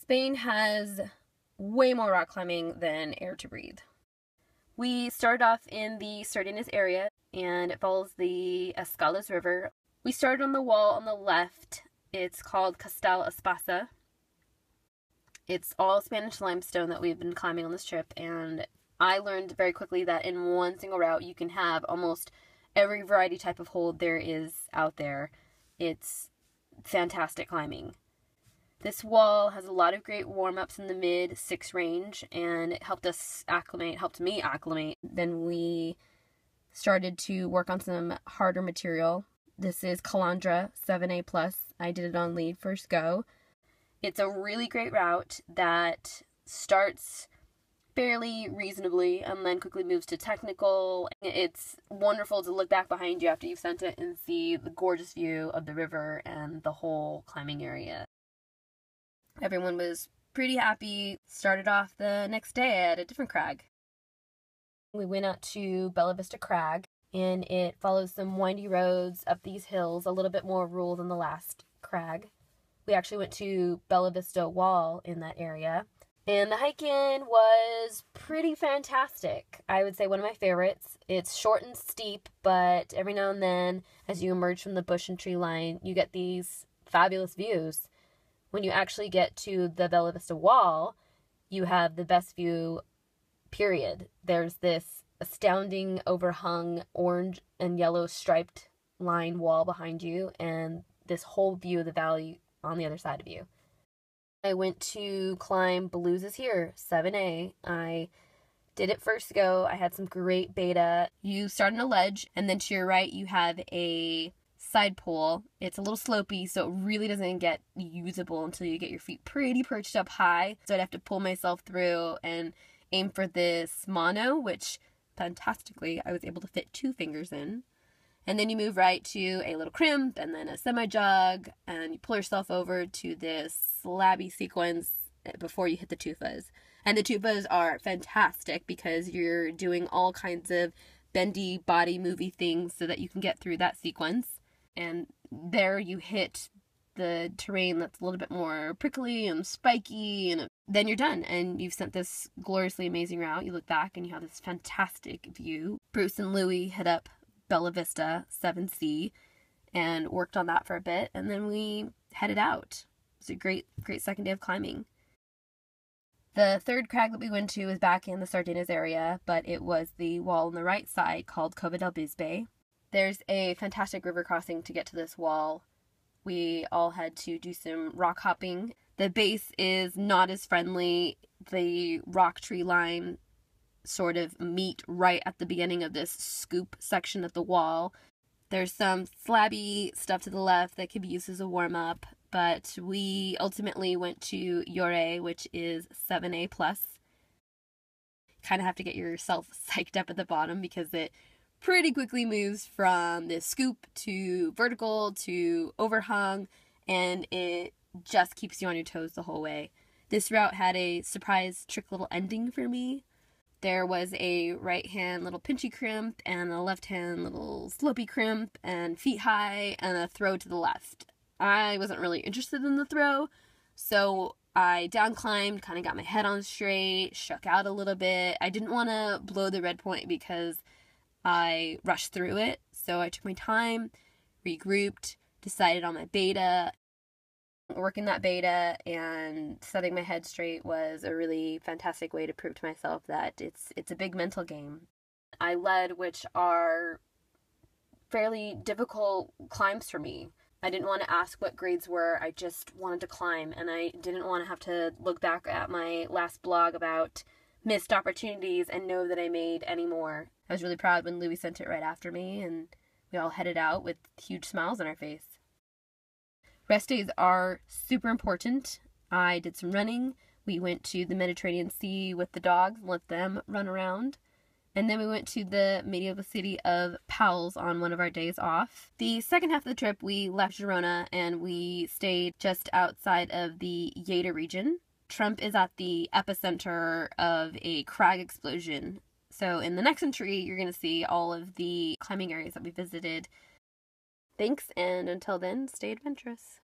Spain has way more rock climbing than air to breathe. We started off in the Sardenes area, and it follows the Escalas River. We started on the wall on the left. It's called Castel Espasa. It's all Spanish limestone that we've been climbing on this trip, and I learned very quickly that in one single route you can have almost every variety type of hold there is out there. It's fantastic climbing. This wall has a lot of great warm-ups in the mid-6 range, and it helped me acclimate. Then we started to work on some harder material. This is Calandra 7A+. I did it on lead first go. It's a really great route that starts fairly reasonably and then quickly moves to technical. It's wonderful to look back behind you after you've sent it and see the gorgeous view of the river and the whole climbing area. Everyone was pretty happy. Started off the next day at a different crag. We went out to Bellavista Crag, and it follows some windy roads up these hills, a little bit more rural than the last crag. We actually went to Bellavista Wall in that area, and the hike-in was pretty fantastic. I would say one of my favorites. It's short and steep, but every now and then, as you emerge from the bush and tree line, you get these fabulous views. When you actually get to the Bellavista Wall, you have the best view, period. There's this astounding overhung orange and yellow striped line wall behind you, and this whole view of the valley on the other side of you. I went to climb Belusa's here, 7A. I did it first go. I had some great beta. You start on a ledge, and then to your right you have a side pole. It's a little slopey, so it really doesn't get usable until you get your feet pretty perched up high. So I'd have to pull myself through and aim for this mono, which fantastically I was able to fit 2 fingers in. And then you move right to a little crimp and then a semi-jug, and you pull yourself over to this slabby sequence before you hit the tufas. And the tufas are fantastic because you're doing all kinds of bendy body movie things so that you can get through that sequence. And there you hit the terrain that's a little bit more prickly and spiky, and then you're done. And you've sent this gloriously amazing route. You look back and you have this fantastic view. Bruce and Louie hit up Bellavista 7C and worked on that for a bit, and then we headed out. It was a great second day of climbing. The third crag that we went to was back in the Sardenes area, but it was the wall on the right side called Cova del Bisbe. There's a fantastic river crossing to get to this wall. We all had to do some rock hopping. The base is not as friendly. The rock tree line sort of meet right at the beginning of this scoop section of the wall. There's some slabby stuff to the left that could be used as a warm-up, but we ultimately went to Llore, which is 7A+. Kind of have to get yourself psyched up at the bottom because it pretty quickly moves from this scoop to vertical to overhung, and it just keeps you on your toes the whole way. This route had a surprise trick little ending for me. There was a right-hand little pinchy crimp and a left-hand little slopey crimp and feet high and a throw to the left. I wasn't really interested in the throw, so I down climbed, kind of got my head on straight, shook out a little bit. I didn't want to blow the red point because I rushed through it, so I took my time, regrouped, decided on my beta. Working that beta and setting my head straight was a really fantastic way to prove to myself that it's a big mental game. I led, which are fairly difficult climbs for me. I didn't want to ask what grades were, I just wanted to climb, and I didn't want to have to look back at my last blog about missed opportunities and know that I made any more. I was really proud when Louie sent it right after me, and we all headed out with huge smiles on our face. Rest days are super important. I did some running. We went to the Mediterranean Sea with the dogs and let them run around. And then we went to the medieval city of Pauls on one of our days off. The second half of the trip, we left Girona and we stayed just outside of the Lleida region. Trump is at the epicenter of a crag explosion. So in the next entry, you're going to see all of the climbing areas that we visited. Thanks, and until then, stay adventurous.